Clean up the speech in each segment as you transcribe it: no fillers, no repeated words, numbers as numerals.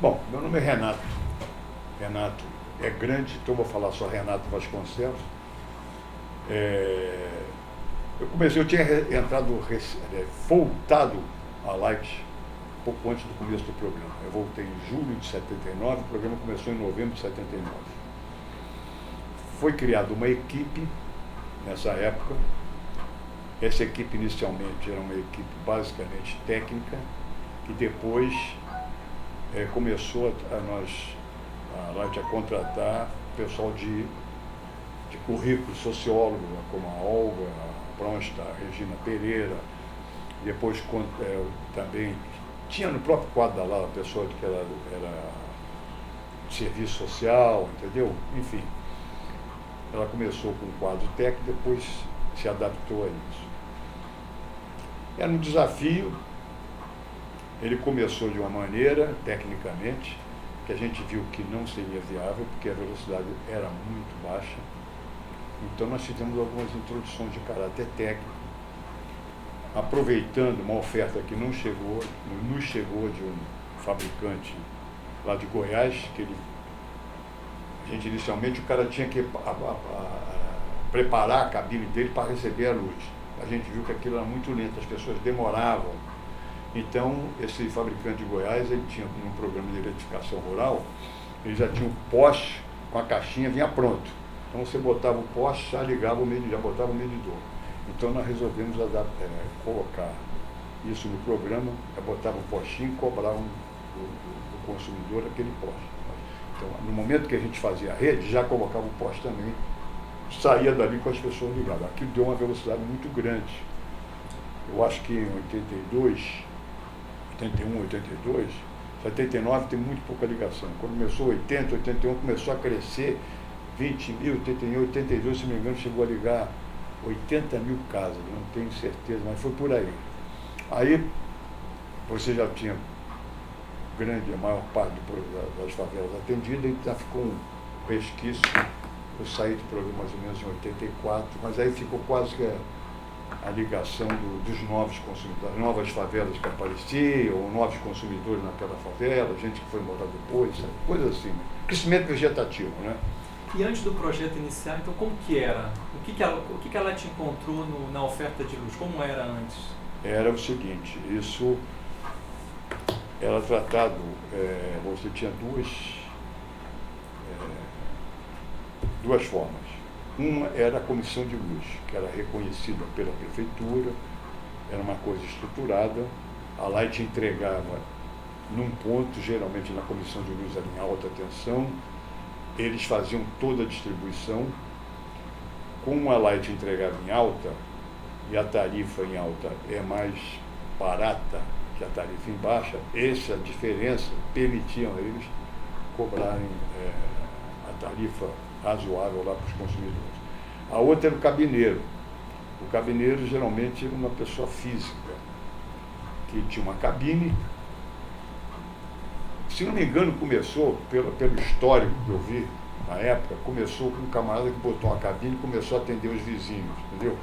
Bom, meu nome é Renato. Renato é grande, então vou falar só Renato Vasconcelos. Eu tinha voltado à Light pouco antes do começo do programa. Eu voltei em julho de 79, o programa começou em novembro de 79. Foi criada uma equipe nessa época. Essa equipe inicialmente era uma equipe basicamente técnica, que depois começou a Light a contratar pessoal de currículo, sociólogo, como a Olga, a Bronsta, a Regina Pereira. Depois também tinha no próprio quadro da Lala pessoa que era de serviço social, entendeu? Enfim, ela começou com um quadro técnico, depois se adaptou a isso. Era um desafio. Ele começou de uma maneira, tecnicamente, que a gente viu que não seria viável, porque a velocidade era muito baixa. Então nós fizemos algumas introduções de caráter técnico, aproveitando uma oferta que nos chegou de um fabricante lá de Goiás, que inicialmente o cara tinha que preparar a cabine dele para receber a luz. A gente viu que aquilo era muito lento, as pessoas demoravam. Então, esse fabricante de Goiás, ele tinha um programa de eletrificação rural, ele já tinha um poste com a caixinha, vinha pronto. Então, você botava o poste, já ligava já botava o medidor. Então, nós resolvemos colocar isso no programa, botava o postinho e cobravam do consumidor aquele poste. Então, no momento que a gente fazia a rede, já colocava o poste também, saía dali com as pessoas ligadas. Aquilo deu uma velocidade muito grande. Eu acho que em 81, 82, 79 tem muito pouca ligação. Quando começou 80, 81, começou a crescer 20 mil, 81, 82, se não me engano, chegou a ligar 80 mil casas, não tenho certeza, mas foi por aí. Aí você já tinha a maior parte das favelas atendidas, e já ficou um resquício. Eu saí do programa mais ou menos em 84, mas aí ficou quase que a ligação dos novos consumidores, novas favelas que apareciam, ou novos consumidores naquela favela, gente que foi morar depois, sabe? Coisa assim, né? Crescimento vegetativo, né? E antes do projeto iniciar, então como que era? O que ela te encontrou na oferta de luz? Como era antes? Era o seguinte, isso era tratado, você tinha duas formas. Uma era a comissão de luz, que era reconhecida pela prefeitura, era uma coisa estruturada. A Light entregava num ponto, geralmente na comissão de luz era em alta tensão, eles faziam toda a distribuição. Como a Light entregava em alta, e a tarifa em alta é mais barata que a tarifa em baixa, essa diferença permitiam a eles cobrarem a tarifa razoável lá para os consumidores. A outra era o cabineiro. O cabineiro geralmente era uma pessoa física, que tinha uma cabine. Se não me engano, começou, pelo histórico que eu vi na época, começou com um camarada que botou uma cabine e começou a atender os vizinhos, entendeu?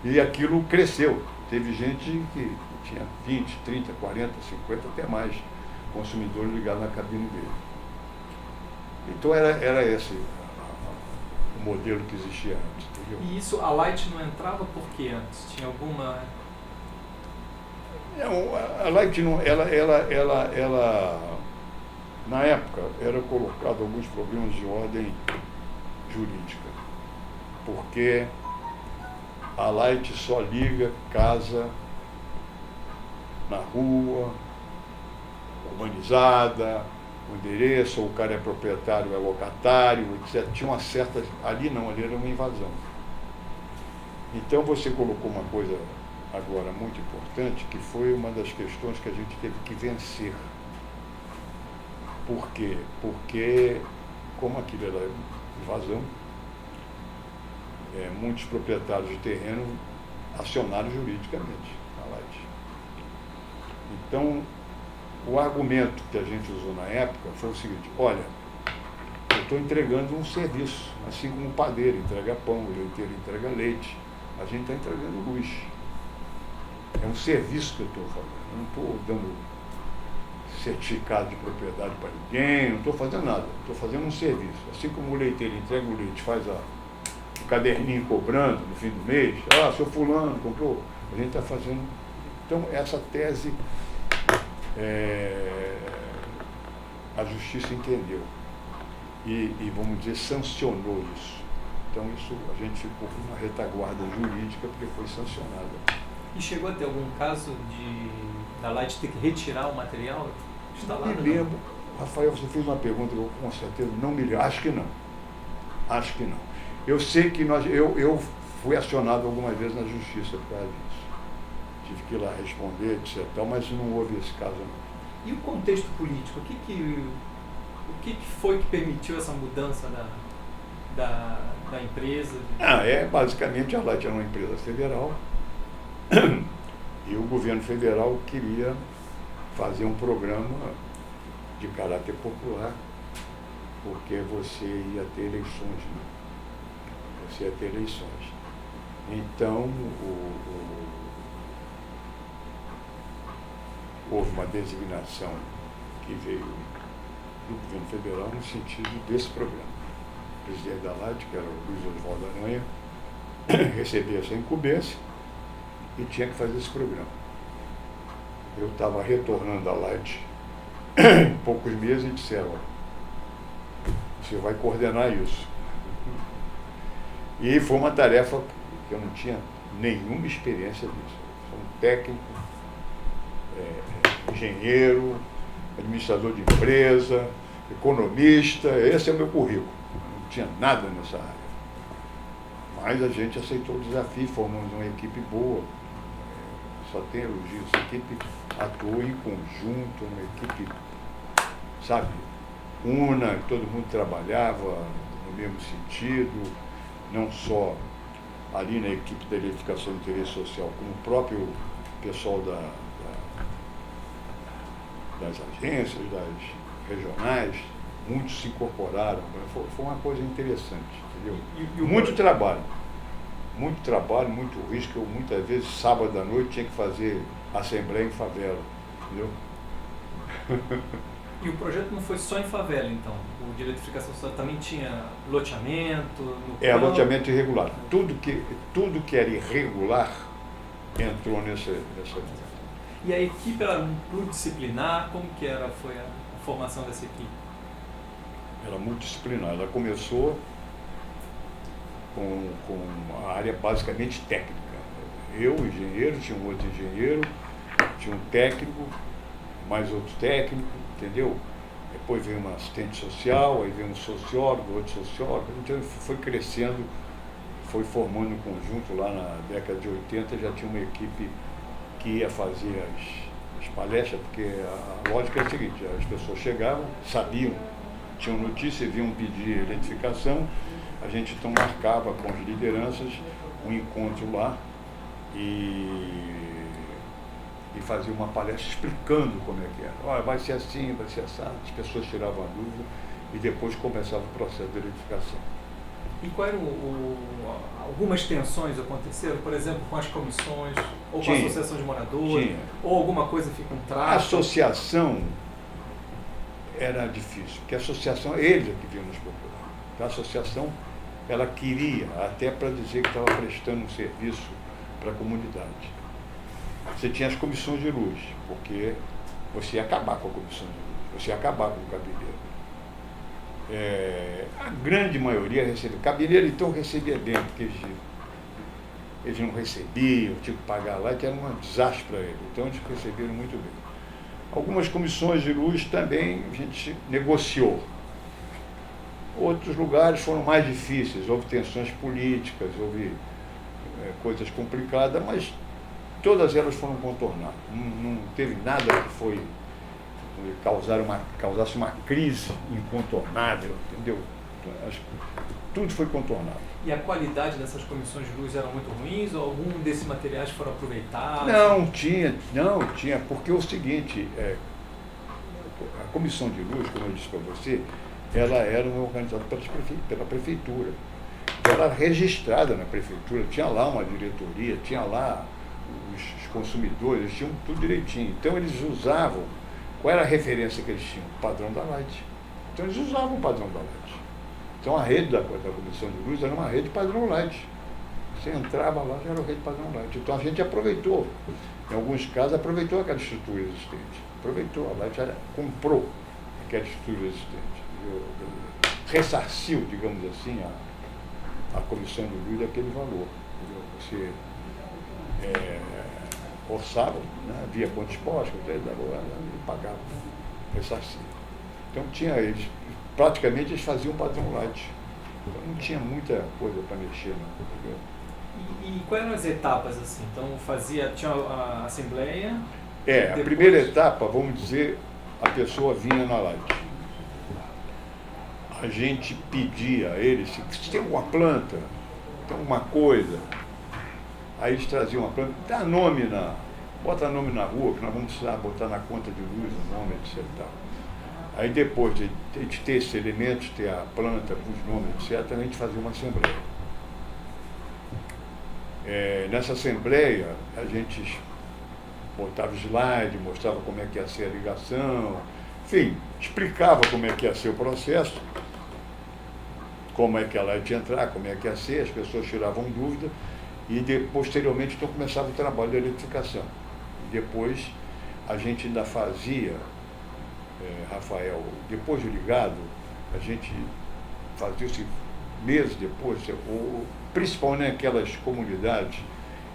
E aquilo cresceu. Teve gente que tinha 20, 30, 40, 50, até mais consumidores ligados na cabine dele. Então era esse o modelo que existia antes, entendeu? E isso, a Light não entrava por quê antes? Tinha alguma... A Light não, ela na época era colocado alguns problemas de ordem jurídica, porque a Light só liga casa na rua, urbanizada, o endereço, ou o cara é proprietário, é locatário, etc. Tinha uma certa... Ali não, ali era uma invasão. Então você colocou uma coisa agora muito importante, que foi uma das questões que a gente teve que vencer. Por quê? Porque, como aquilo era invasão, muitos proprietários de terreno acionaram juridicamente a Light. Então, o argumento que a gente usou na época foi o seguinte: olha, eu estou entregando um serviço, assim como o padeiro entrega pão, o leiteiro entrega leite, a gente está entregando luz. É um serviço que eu estou fazendo, eu não estou dando certificado de propriedade para ninguém, não estou fazendo nada, estou fazendo um serviço. Assim como o leiteiro entrega o leite, faz o caderninho cobrando no fim do mês, seu fulano comprou, a gente está fazendo. Então, essa tese a justiça entendeu e, vamos dizer, sancionou isso. Então, isso a gente ficou com uma retaguarda jurídica porque foi sancionada. E chegou a ter algum caso da Light ter que retirar o material instalado? Não me lembro. Rafael, você fez uma pergunta que eu com certeza não me lembro. Acho que não. Acho que não. Eu sei que eu fui acionado algumas vezes na justiça por causa disso. Tive que ir lá responder, etc. Mas não houve esse caso, não. E o contexto político? O que foi que permitiu essa mudança da empresa? Basicamente a Light era uma empresa federal e o governo federal queria fazer um programa de caráter popular, porque você ia ter eleições, né? Você ia ter eleições. Então, houve uma designação que veio do governo federal no sentido desse programa. O presidente da Light, que era o Luiz Oswaldo Aranha, recebia essa incumbência e tinha que fazer esse programa. Eu estava retornando à Light em poucos meses e disseram: você vai coordenar isso. E foi uma tarefa que eu não tinha nenhuma experiência disso. Sou um técnico, engenheiro, administrador de empresa, economista, esse é o meu currículo. Não tinha nada nessa área. Mas a gente aceitou o desafio, formamos uma equipe boa. Só tem elogio, essa equipe atuou em conjunto, uma equipe, sabe, una, todo mundo trabalhava no mesmo sentido, não só ali na equipe da edificação de interesse social, como o próprio pessoal das agências, das regionais, muitos se incorporaram. Foi uma coisa interessante, entendeu? Muito trabalho, muito risco. Eu, muitas vezes, sábado à noite, tinha que fazer assembleia em favela, entendeu? E o projeto não foi só em favela, então? O de eletrificação social também tinha loteamento? Loteamento irregular. Tudo que era irregular entrou nessa. E a equipe era multidisciplinar? Como que foi a formação dessa equipe? Era multidisciplinar. Ela começou com a área basicamente técnica. Eu, engenheiro, tinha um outro engenheiro, tinha um técnico, mais outro técnico, entendeu? Depois veio uma assistente social, aí veio um sociólogo, outro sociólogo. Então foi crescendo, foi formando um conjunto. Lá na década de 80 já tinha uma equipe que ia fazer as palestras, porque a lógica é a seguinte: as pessoas chegavam, sabiam, tinham notícia, vinham pedir eletrificação, a gente então marcava com as lideranças um encontro lá e fazia uma palestra explicando como é que era. Olha, vai ser assim, vai ser assim. As pessoas tiravam a dúvida e depois começava o processo de eletrificação. E quais eram algumas tensões aconteceram, por exemplo, com as comissões, ou com a associação de moradores, ou alguma coisa fica um traço? A associação era difícil, porque a associação, eles é que vinham nos procurar. Então, a associação, ela queria, até para dizer que estava prestando um serviço para a comunidade. Você tinha as comissões de luz, porque você ia acabar com a comissão de luz, você ia acabar com o cabeleireiro. A grande maioria recebia. Cabeleireiro, então, recebia bem, porque eles não recebiam, tinham que pagar lá, que era um desastre para eles. Então, eles receberam muito bem. Algumas comissões de luz também a gente negociou. Outros lugares foram mais difíceis, houve tensões políticas, houve coisas complicadas, mas todas elas foram contornadas. Não teve nada que foi causasse uma crise incontornável, entendeu? Acho que tudo foi contornado. E a qualidade dessas comissões de luz eram muito ruins ou algum desses materiais foram aproveitados? Não tinha, porque é o seguinte, a comissão de luz, como eu disse para você, ela era organizada pela prefeitura. Ela era registrada na prefeitura, tinha lá uma diretoria, tinha lá os consumidores, eles tinham tudo direitinho. Então eles usavam, qual era a referência que eles tinham? O padrão da Light. Então eles usavam o padrão da Light. Então a rede da comissão de luz era uma rede padrão Light. Você entrava lá, já era uma rede padrão Light. Então a gente aproveitou, em alguns casos aproveitou aquela estrutura existente. Aproveitou, a Light já comprou aquela estrutura existente. Ressarciu, digamos assim, a comissão de luz daquele valor. Você orçava, né, via quantos postos, e pagava, ressarcia. Então praticamente eles faziam padrão Light. Então não tinha muita coisa para mexer, não, entendeu? E quais eram as etapas assim? Então tinha a assembleia. A primeira etapa, vamos dizer, a pessoa vinha na Light. A gente pedia a eles, se tem alguma planta, tem alguma coisa, aí eles traziam uma planta, bota nome na rua, que nós vamos precisar botar na conta de luz o nome, etc. Aí depois de ter esses elementos, ter a planta, os nomes, etc., a gente fazia uma assembleia. Nessa assembleia, a gente botava slide, mostrava como é que ia ser a ligação, enfim, explicava como é que ia ser o processo, como é que ela ia entrar, como é que ia ser, as pessoas tiravam dúvida, e posteriormente então começava o trabalho de eletrificação. E depois a gente ainda fazia, Rafael, depois de ligado, a gente fazia isso meses depois, principalmente naquelas comunidades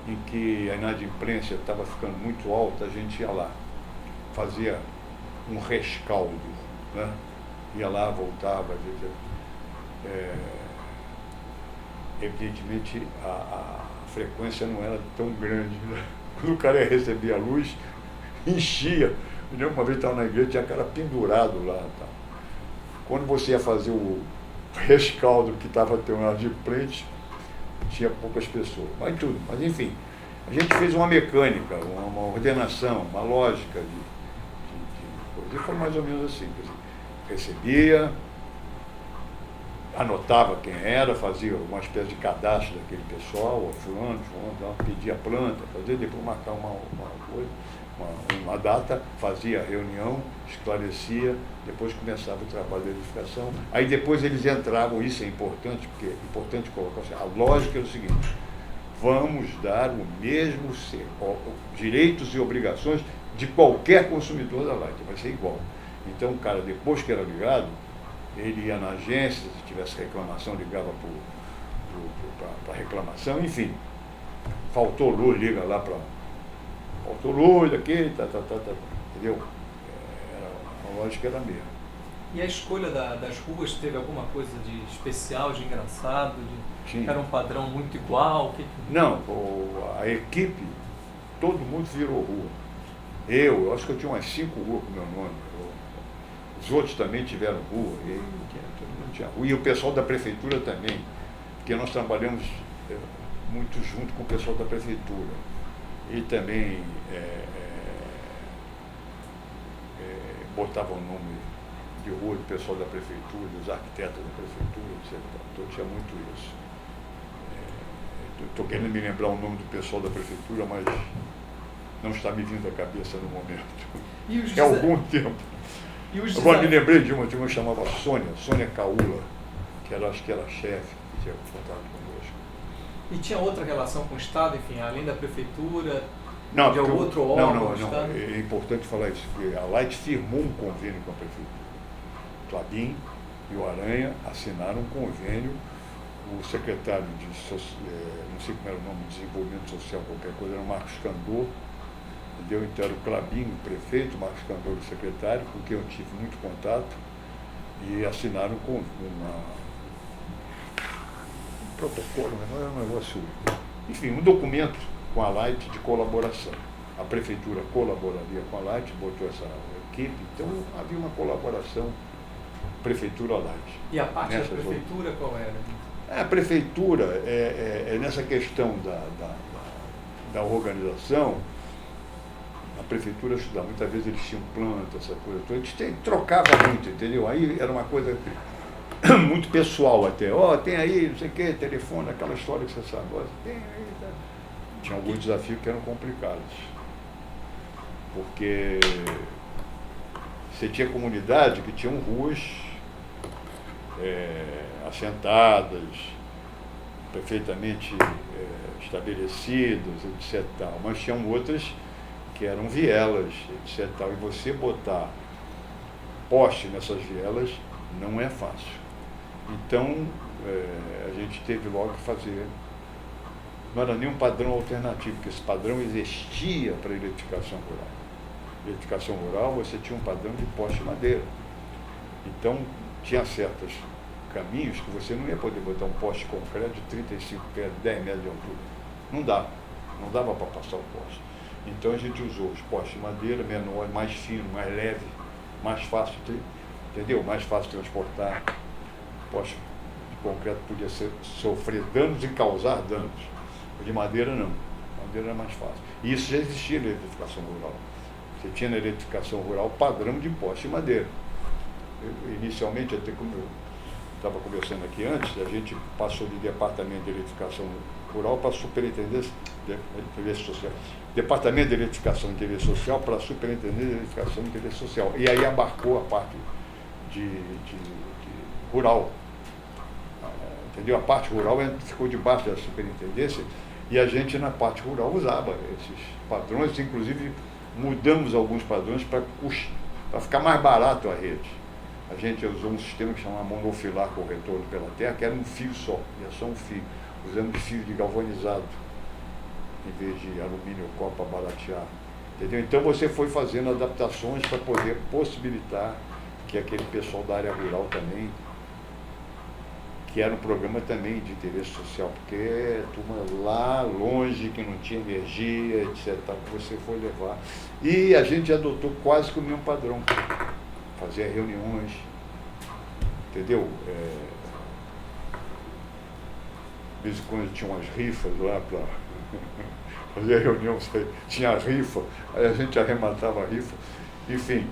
em que a inadimplência estava ficando muito alta, a gente ia lá, fazia um rescaldo, né? Ia lá, voltava, evidentemente a frequência não era tão grande, né? Quando o cara recebia a luz, enchia. Uma vez estava na igreja, tinha cara pendurado lá. Tá? Quando você ia fazer o rescaldo que estava tendo inadimplente, tinha poucas pessoas. Mas enfim, a gente fez uma mecânica, uma ordenação, uma lógica de coisa. E foi mais ou menos assim. Recebia, anotava quem era, fazia uma espécie de cadastro daquele pessoal, fulano, pedia planta, fazia, depois marcar uma data, fazia a reunião, esclarecia, depois começava o trabalho de edificação. Aí depois eles entravam, isso é importante, porque é importante colocar assim, a lógica é o seguinte: vamos dar o mesmo direitos e obrigações de qualquer consumidor da Light, vai ser igual. Então o cara, depois que era ligado, ele ia na agência, se tivesse reclamação, ligava para reclamação, enfim. Faltou luz, liga lá para... Faltou luz aqui, entendeu? A lógica era a mesma. E a escolha das ruas teve alguma coisa de especial, de engraçado? Era um padrão muito igual? Não, a equipe, todo mundo virou rua. Eu acho que eu tinha umas 5 ruas com meu nome. Os outros também tiveram rua, todo mundo tinha rua. E o pessoal da prefeitura também, porque nós trabalhamos muito junto com o pessoal da prefeitura. E também botava o nome de rua do pessoal da prefeitura, dos arquitetos da prefeitura, etc. Então tinha muito isso. Estou querendo me lembrar o nome do pessoal da prefeitura, mas não está me vindo à cabeça no momento. É algum tempo. Agora me lembrei de uma que chamava Sônia Caula, acho que era chefe, que tinha contato conosco. E tinha outra relação com o Estado, enfim, além da prefeitura, não, de algum outro órgão do Estado? Não, é importante falar isso, porque a Light firmou um convênio com a prefeitura. O Clabin e o Aranha assinaram um convênio, o secretário de, não sei como era o nome, de Desenvolvimento Social, qualquer coisa, era o Marcos Candor. Então era o Clabin, o prefeito, o Marcos Candor, o secretário, com quem eu tive muito contato, e assinaram com um protocolo, não era um negócio, enfim, um documento com a Light de colaboração. A prefeitura colaboraria com a Light, botou equipe. Então havia uma colaboração prefeitura-Lages. E a parte da prefeitura qual era? A prefeitura, nessa questão da organização, a prefeitura ajudava. Muitas vezes eles tinham planta, essa coisa toda. A gente trocava muito, entendeu? Aí era uma coisa muito pessoal até. Tem aí, não sei o quê, telefone, aquela história que você sabe. Tem aí, tá? Tinha alguns desafios que eram complicados. Porque você tinha comunidade que tinham ruas assentadas, perfeitamente estabelecidas, etc. Mas tinham outras que eram vielas, etc. E você botar poste nessas vielas não é fácil. Então, a gente teve logo que fazer. Não era nenhum padrão alternativo, porque esse padrão existia para a eletrificação rural. Eletrificação rural, você tinha um padrão de poste de madeira. Então, tinha certos caminhos que você não ia poder botar um poste de concreto de 35 pés, 10 metros de altura. Não dava para passar o poste. Então a gente usou os postes de madeira menor, mais fino, mais leve, mais fácil, entendeu? Mais fácil de transportar. O poste de concreto podia sofrer danos e causar danos. O de madeira não. A madeira era mais fácil. E isso já existia na eletrificação rural. Você tinha na eletrificação rural padrão de poste de madeira. Inicialmente, até como eu estava conversando aqui antes, a gente passou de departamento de eletrificação rural para superintendência de interesse social. Departamento de eletrificação de interesse social para superintendência de eletrificação de interesse social. E aí abarcou a parte de rural. Entendeu? A parte rural ficou debaixo da superintendência e a gente na parte rural usava esses padrões, inclusive mudamos alguns padrões para ficar mais barato a rede. A gente usou um sistema que chamava monofilar com retorno pela terra, que era um fio só, ia só um fio. Usamos fio de galvanizado, em vez de alumínio copa para baratear. Entendeu? Então você foi fazendo adaptações para poder possibilitar que aquele pessoal da área rural também, que era um programa também de interesse social, porque turma lá longe, que não tinha energia, etc., que você foi levar. E a gente adotou quase que o mesmo padrão. Fazia reuniões, entendeu? De vez em quando tinha umas rifas lá para fazer reunião, tinha rifa, aí a gente arrematava a rifa, enfim,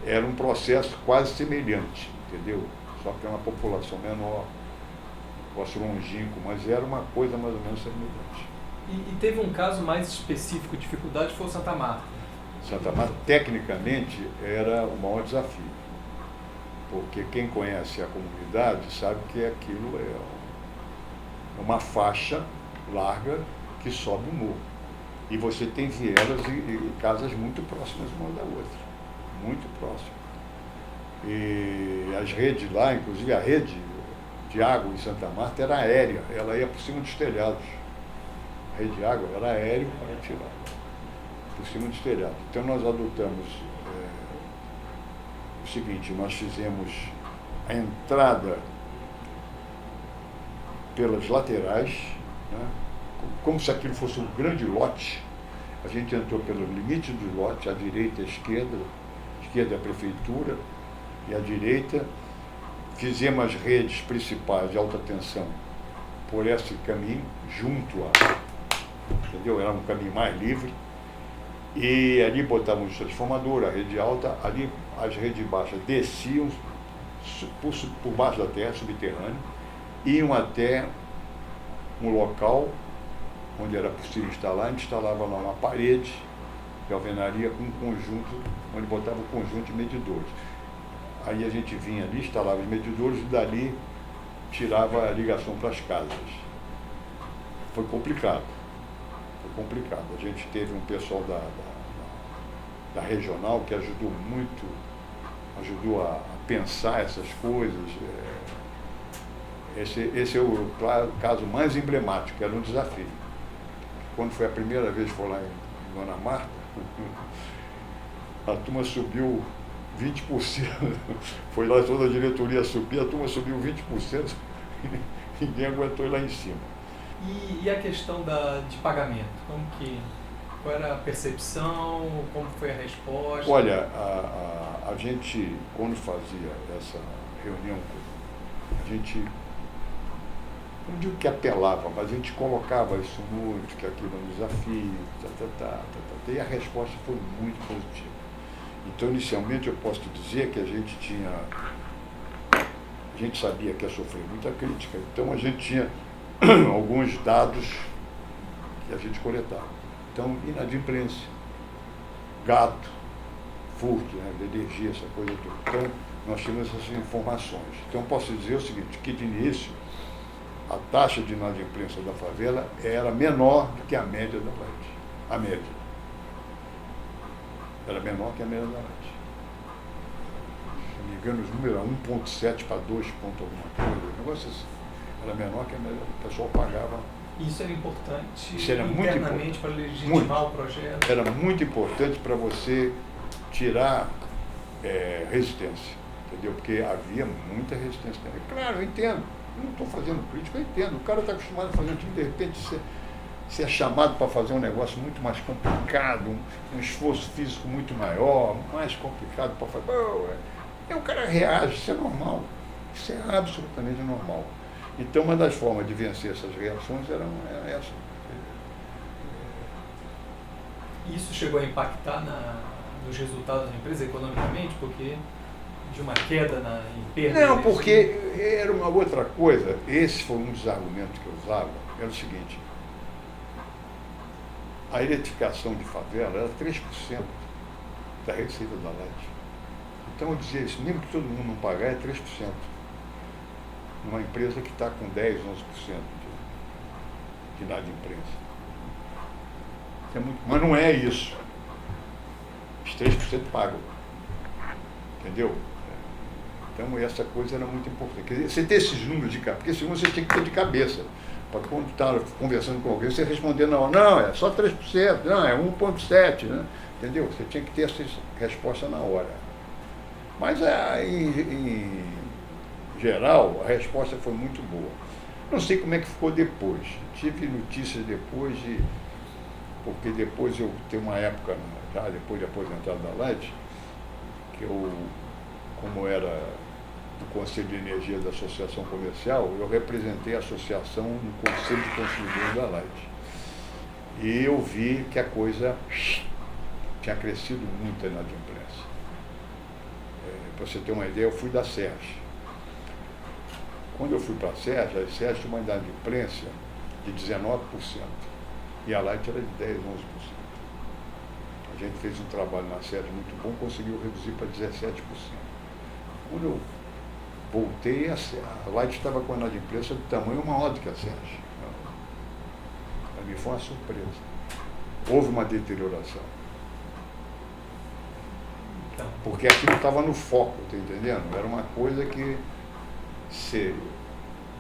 era um processo quase semelhante, entendeu? Só que é uma população menor, negócio longínquo, mas era uma coisa mais ou menos semelhante. E teve um caso mais específico, dificuldade, foi o Santa Marta. Santa Marta, tecnicamente, era o maior desafio, porque quem conhece a comunidade sabe que aquilo é uma faixa larga que sobe o morro. E você tem vielas e casas muito próximas uma da outra, muito próximas. E as redes lá, inclusive a rede de água em Santa Marta era aérea, ela ia por cima dos telhados. A rede de água era aérea para tirar. Por cima dos telhados. Então nós adotamos o seguinte, nós fizemos a entrada pelas laterais, né, como se aquilo fosse um grande lote. A gente entrou pelo limite do lote, à direita e à esquerda é a prefeitura, e à direita fizemos as redes principais de alta tensão por esse caminho, junto a, entendeu? Era um caminho mais livre. E ali botávamos o transformador, a rede alta, ali as redes baixas desciam por baixo da terra, subterrâneo, iam até um local onde era possível instalar, a gente instalava lá uma parede de alvenaria com um conjunto, onde botava um conjunto de medidores. Aí a gente vinha ali, instalava os medidores e dali tirava a ligação para as casas. Foi complicado. A gente teve um pessoal da regional que ajudou muito, ajudou a pensar essas coisas. Esse é o caso mais emblemático, era um desafio. Quando foi a primeira vez que foi lá em Dona Marta, a turma subiu 20%, foi lá toda a diretoria subir, a turma subiu 20%, ninguém aguentou ir lá em cima. E a questão de pagamento? Como que Qual era a percepção? Como foi a resposta? Olha, a gente, quando fazia essa reunião, a gente, não digo que apelava, mas a gente colocava isso muito, que aquilo é um desafio, e a resposta foi muito positiva. Então, inicialmente, eu posso te dizer que a gente sabia que ia sofrer muita crítica, então a gente tinha alguns dados que a gente coletava. Então, inadimplência, gato, furto, né, de energia, essa coisa toda. Então, nós tínhamos essas informações. Então, posso dizer o seguinte, que de início, a taxa de inadimplência da favela era menor do que a média da Light. A média. Era menor que a média da Light. Se não me engano, os números eram 1,7 para 2 ponto alguma coisa. O negócio assim. Era menor que a média. O pessoal pagava. Isso era importante Isso era muito internamente para legitimar o projeto? Era muito importante para você tirar resistência, entendeu? Porque havia muita resistência também. Claro, eu entendo. Eu não estou fazendo crítica, eu entendo. O cara está acostumado a fazer um time, de repente você é chamado para fazer um negócio muito mais complicado, um esforço físico muito maior, mais complicado para fazer. Aí o cara reage, isso é normal. Isso é absolutamente normal. Então, uma das formas de vencer essas reações era essa. Isso chegou a impactar nos resultados da empresa economicamente, porque de uma queda em perda? Não, porque era uma outra coisa. Esse foi um dos argumentos que eu usava. Era o seguinte: a eletrificação de favela era 3% da receita da Light. Então eu dizia isso, mesmo que todo mundo não pagar, é 3%. Numa empresa que está com 10, 11% de inadimplência. É muito, mas não é isso. Os 3% pagam. Entendeu? Então essa coisa era muito importante. Quer dizer, você ter esses números de cabeça, porque senão você tinha que ter de cabeça. Para quando estava conversando com alguém, você responder não, é só 3%, não, é 1,7%, né? Entendeu? Você tinha que ter essa resposta na hora. Mas em geral, a resposta foi muito boa. Não sei como é que ficou depois. Tive notícias depois porque depois eu tenho uma época, já depois de aposentado da Light, que eu, como era do Conselho de Energia da Associação Comercial, eu representei a associação no Conselho de Consumidores da Light. E eu vi que a coisa tinha crescido muito na inadimplência. Para você ter uma ideia, eu fui da SERJ. Quando eu fui para a SERJ tinha uma inadimplência de 19%. E a Light era de 10, 11%. A gente fez um trabalho na SERJ muito bom, conseguiu reduzir para 17%. Quando eu voltei, a Light estava com a inadimplência do tamanho maior do que a SERJ. Para mim foi uma surpresa. Houve uma deterioração. Porque aquilo estava no foco, tá entendendo? Era uma coisa que você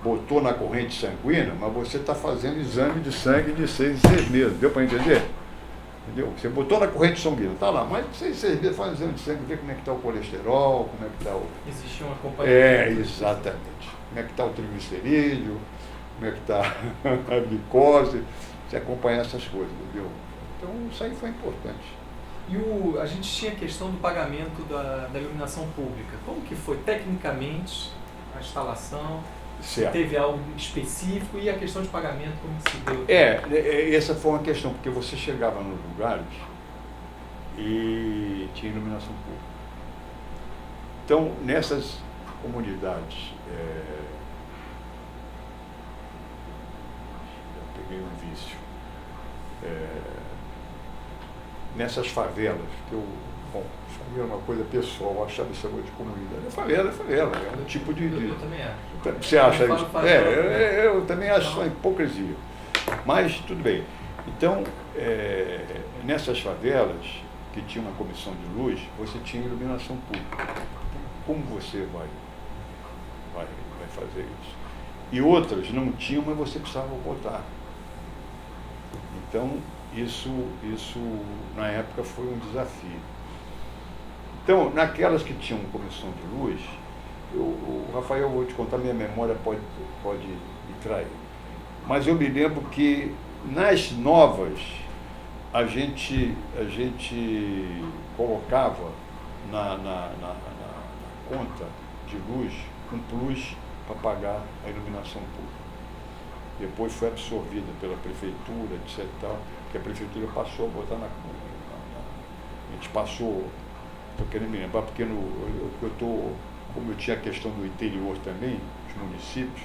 botou na corrente sanguínea, mas você está fazendo exame de sangue de 6 em 6 meses. Deu para entender? Entendeu? Você botou na corrente sanguínea, está lá, mas 6 em 6 meses faz um exame de sangue, vê como é que está o colesterol, como é que está o... Existe um acompanhamento. Exatamente. Como é que está o triglicerídeo, como é que está a glicose, você acompanha essas coisas, entendeu? Então isso aí foi importante. E a gente tinha a questão do pagamento da iluminação pública. Como que foi tecnicamente a instalação? Certo. Teve algo específico e a questão de pagamento, como que se deu? Essa foi uma questão, porque você chegava nos lugares e tinha iluminação pública. Então, nessas comunidades, eu peguei um vício, nessas favelas, que isso era uma coisa pessoal, eu achava isso de comunidade. Favela, é um tipo de... Eu também acho. Você acha isso? Eu também acho isso uma hipocrisia. Mas, tudo bem. Então, nessas favelas, que tinha uma comissão de luz, você tinha iluminação pública. Como você vai fazer isso? E outras não tinham, mas você precisava botar. Então, isso na época foi um desafio. Então, naquelas que tinham comissão de luz, o Rafael, vou te contar, minha memória pode me trair. Mas eu me lembro que nas novas, a gente colocava na conta de luz um plus para pagar a iluminação pública. Depois foi absorvida pela prefeitura, etc. Tal, que a prefeitura passou a botar a gente passou, estou querendo me lembrar, porque como eu tinha a questão do interior também, dos municípios,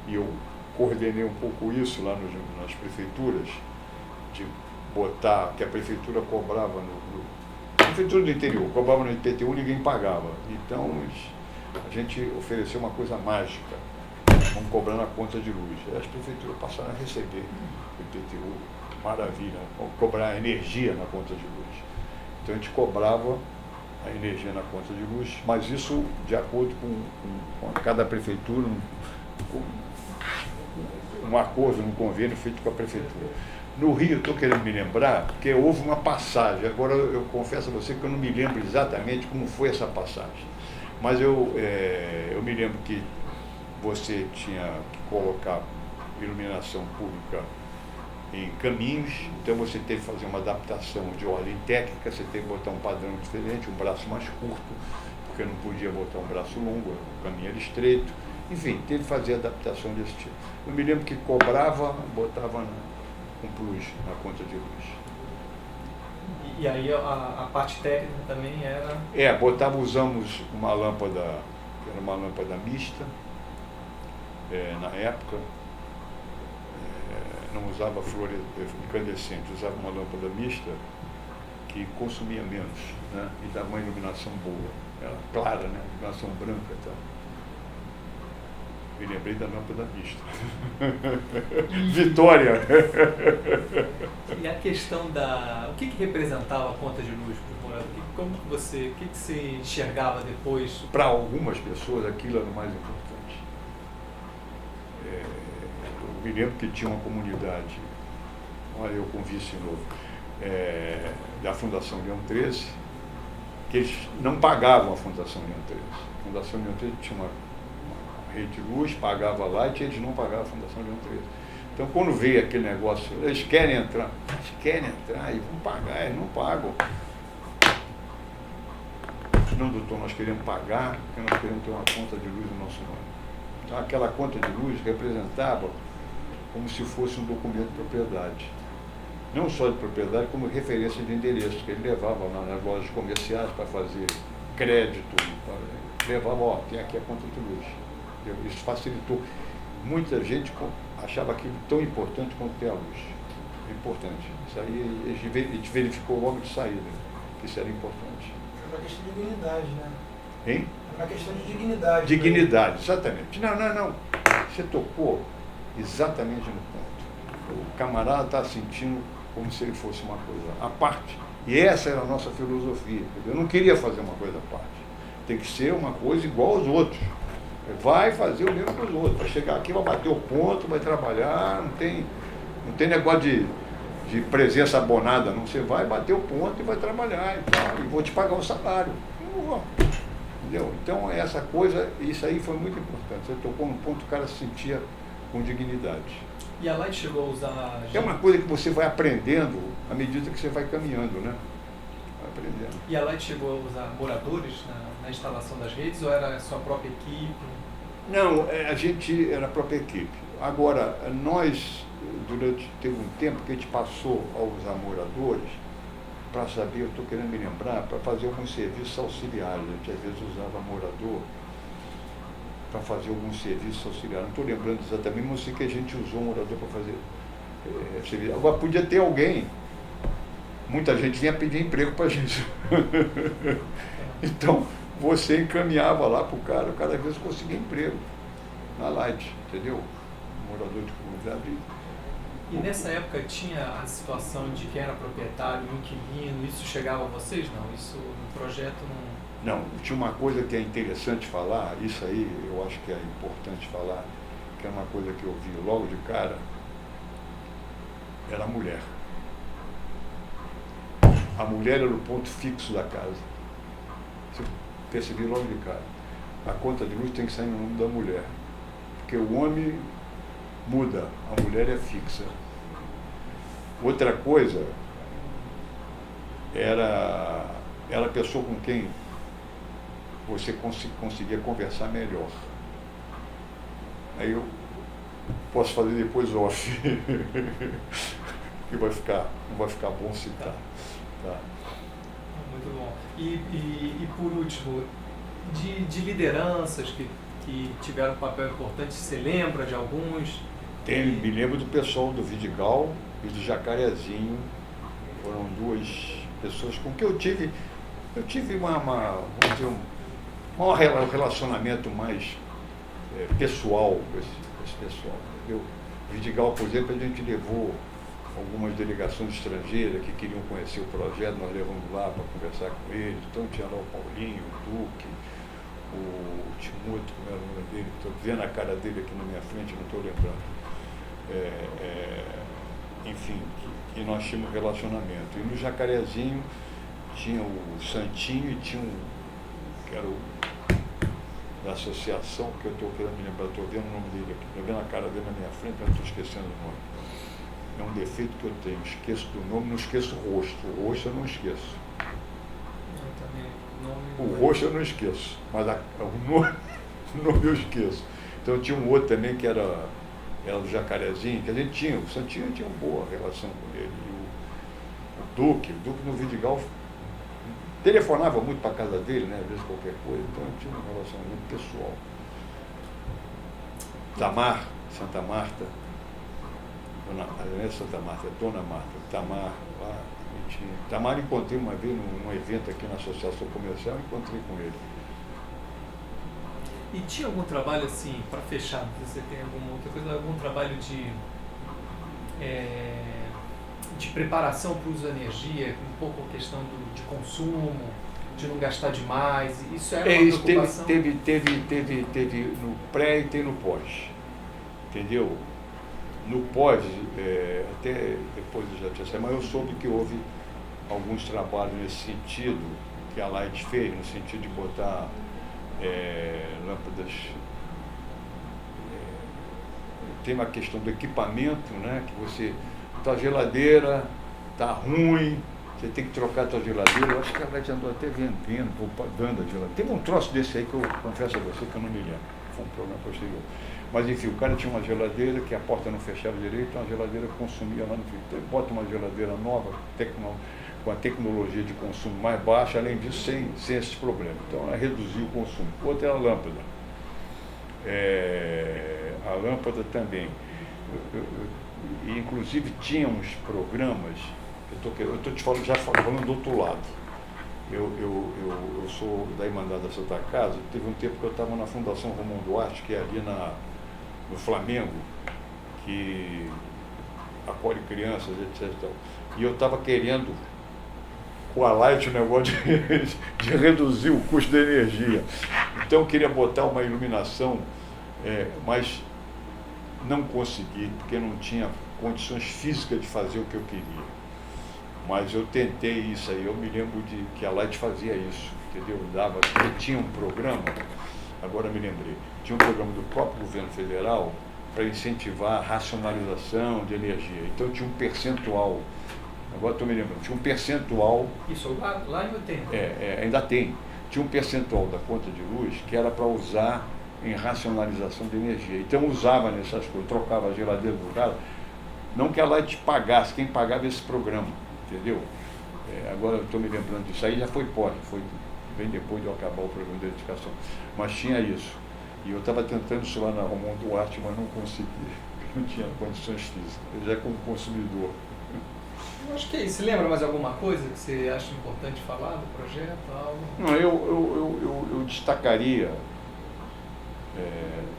e eu coordenei um pouco isso lá nas prefeituras, de botar, que a prefeitura cobrava a prefeitura do interior, cobrava no IPTU, ninguém pagava. Então a gente ofereceu uma coisa mágica, vamos cobrar na conta de luz. As prefeituras passaram a receber o IPTU, maravilha, vamos cobrar energia na conta de luz. Então a gente cobrava a energia na conta de luz, mas isso de acordo com cada prefeitura, um acordo, um convênio feito com a prefeitura. No Rio, estou querendo me lembrar, porque houve uma passagem, agora eu confesso a você que eu não me lembro exatamente como foi essa passagem, mas eu me lembro que você tinha que colocar iluminação pública em caminhos, então você teve que fazer uma adaptação de ordem técnica, você teve que botar um padrão diferente, um braço mais curto, porque não podia botar um braço longo, o caminho era estreito, enfim, teve que fazer adaptação desse tipo. Eu me lembro que cobrava, botava um plus na conta de luz. E aí a parte técnica também era... usamos uma lâmpada, que era uma lâmpada mista, na época, não usava incandescente, usava uma lâmpada mista que consumia menos, né? E dava uma iluminação boa, era clara, né? Iluminação branca e tal. Me lembrei da lâmpada mista. Vitória! E a questão o que representava a conta de luz para os moradores? O que você enxergava depois? Para algumas pessoas aquilo era o mais importante. Eu me lembro que tinha uma comunidade, olha eu com vice novo, da Fundação Leão 13, que eles não pagavam a Fundação Leão 13. A Fundação Leão 13 tinha uma rede de luz, pagava lá e eles não pagavam a Fundação Leão 13. Então, quando veio aquele negócio, eles querem entrar e vão pagar, eles não pagam. Não, doutor, nós queremos pagar, porque nós queremos ter uma conta de luz no nosso nome. Então, aquela conta de luz representava como se fosse um documento de propriedade. Não só de propriedade, como referência de endereço, que ele levava lá nas lojas comerciais para fazer crédito, levava, tem aqui a conta de luz. Isso facilitou. Muita gente achava aquilo tão importante quanto ter a luz. É importante. Isso aí a gente verificou logo de saída, que isso era importante. É uma questão de dignidade, né? Hein? É uma questão de dignidade. Dignidade, exatamente. Não. Você tocou exatamente no ponto. O camarada está sentindo como se ele fosse uma coisa à parte. E essa era a nossa filosofia. Eu não queria fazer uma coisa à parte. Tem que ser uma coisa igual aos outros. Vai fazer o mesmo que os outros. Vai chegar aqui, vai bater o ponto, vai trabalhar, não tem negócio de presença abonada, não. Você vai bater o ponto e vai trabalhar e tal, e vou te pagar um salário. Entendeu? Então, essa coisa, isso aí foi muito importante. Você tocou num ponto que o cara se sentia com dignidade. E a Light chegou a usar... É uma coisa que você vai aprendendo à medida que você vai caminhando, né? Vai aprendendo. E a Light chegou a usar moradores na instalação das redes, ou era a sua própria equipe? Não, a gente era a própria equipe. Agora, nós, teve um tempo que a gente passou a usar moradores para saber, eu estou querendo me lembrar, para fazer alguns serviços auxiliares. A gente às vezes usava morador para fazer alguns serviços auxiliares. Não estou lembrando exatamente, mas sei que a gente usou morador para fazer serviço. Agora, podia ter alguém, muita gente vinha pedir emprego para a gente. Então, você encaminhava lá para o cara às vezes conseguia emprego na Light, entendeu? Morador de comunidade. E nessa época tinha a situação de quem era proprietário, inquilino, isso chegava a vocês? Não, isso no projeto não... Não, tinha uma coisa que é interessante falar, isso aí eu acho que é importante falar, que é uma coisa que eu vi logo de cara, era a mulher. A mulher era o ponto fixo da casa. Você percebi logo de cara. A conta de luz tem que sair no nome da mulher. Porque o homem muda, a mulher é fixa. Outra coisa era a pessoa com quem você conseguia conversar melhor. Aí eu posso fazer depois off, que não vai ficar bom citar. Tá. Muito bom. E por último, de lideranças que tiveram um papel importante, você lembra de alguns? Me lembro do pessoal do Vidigal e do Jacarezinho. Foram duas pessoas com que eu tive um relacionamento mais pessoal com esse pessoal. Entendeu? O Vidigal, por exemplo, a gente levou algumas delegações estrangeiras que queriam conhecer o projeto, nós levamos lá para conversar com eles. Então tinha lá o Paulinho, o Duque, o Timóteo, como era o nome dele, estou vendo a cara dele aqui na minha frente, não estou lembrando. Enfim, que nós tínhamos relacionamento. E no Jacarezinho tinha o Santinho e tinha que era o da associação, que eu estou querendo me lembrar, estou vendo o nome dele aqui, estou vendo a cara dele na minha frente, mas estou esquecendo o nome. É um defeito que eu tenho, esqueço do nome, não esqueço o rosto. O rosto eu não esqueço. O rosto eu não esqueço, mas o nome eu esqueço. Então tinha um outro também que era do Jacarezinho, que a gente tinha, o Santinho tinha uma boa relação com ele. E o Duque no Vidigal telefonava muito para a casa dele, né, às vezes qualquer coisa, então eu tinha um relacionamento pessoal. Tamar, Santa Marta, não é Santa Marta, é Dona Marta, Tamar, lá, Tamar encontrei uma vez num evento aqui na Associação Comercial, encontrei com ele. E tinha algum trabalho assim, para fechar, você tem alguma outra coisa, algum trabalho de preparação para o uso da energia, um pouco a questão de consumo, de não gastar demais, isso era uma preocupação? Teve no pré e tem no pós, entendeu? No pós, até depois eu já tinha saído, mas eu soube que houve alguns trabalhos nesse sentido, que a Light fez, no sentido de botar lâmpadas. Tem uma questão do equipamento, né? Que você, tua geladeira está ruim, você tem que trocar a tua geladeira. Eu acho que a Light andou até vendendo a geladeira. Teve um troço desse aí que eu confesso a você que eu não me lembro, foi um programa posterior. Mas enfim, o cara tinha uma geladeira que a porta não fechava direito, uma geladeira que consumia lá no fim. Então ele bota uma geladeira nova, com a tecnologia de consumo mais baixa, além disso, sem esses problemas. Então ela reduziu o consumo. Outra é a lâmpada. A lâmpada também. Inclusive tinha uns programas, eu estou te falando, já falando do outro lado. Eu sou da Irmandade da Santa Casa, teve um tempo que eu estava na Fundação Romão Duarte, que é ali no Flamengo, que acolhe crianças, etc. E eu estava querendo, com a Light, o negócio de reduzir o custo da energia. Então eu queria botar uma iluminação, mas não consegui, porque não tinha condições físicas de fazer o que eu queria. Mas eu tentei isso aí, eu me lembro de que a Light fazia isso, entendeu? Tinha um programa, agora me lembrei, tinha um programa do próprio governo federal para incentivar a racionalização de energia. Então tinha um percentual, agora estou me lembrando, tinha um percentual... Isso lá em 80? Ainda tem. Tinha um percentual da conta de luz que era para usar em racionalização de energia. Então usava nessas coisas, trocava a geladeira do cara, não que a Light pagasse, quem pagava esse programa, entendeu? Agora eu estou me lembrando disso, aí já foi bem depois de eu acabar o programa de dedicação. Mas tinha isso. E eu estava tentando isso lá na Romão Duarte, mas não consegui, não tinha condições físicas, já como consumidor. Eu acho que é isso. Você lembra mais alguma coisa que você acha importante falar do projeto? Algo? Não, eu destacaria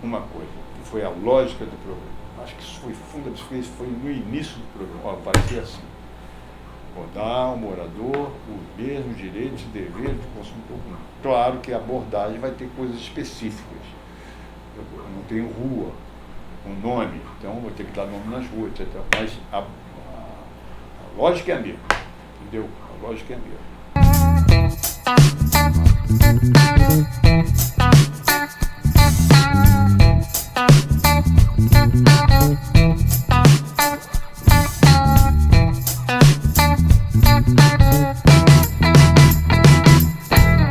uma coisa, que foi a lógica do programa. Acho que isso foi foi no início do programa. Vai ser assim. Vou dar ao morador os mesmos direitos e deveres de consumo comum. Claro que a abordagem vai ter coisas específicas. Eu não tenho rua, um nome, então vou ter que dar nome nas ruas, etc. Mas a lógica é a mesma, entendeu? A lógica é a mesma.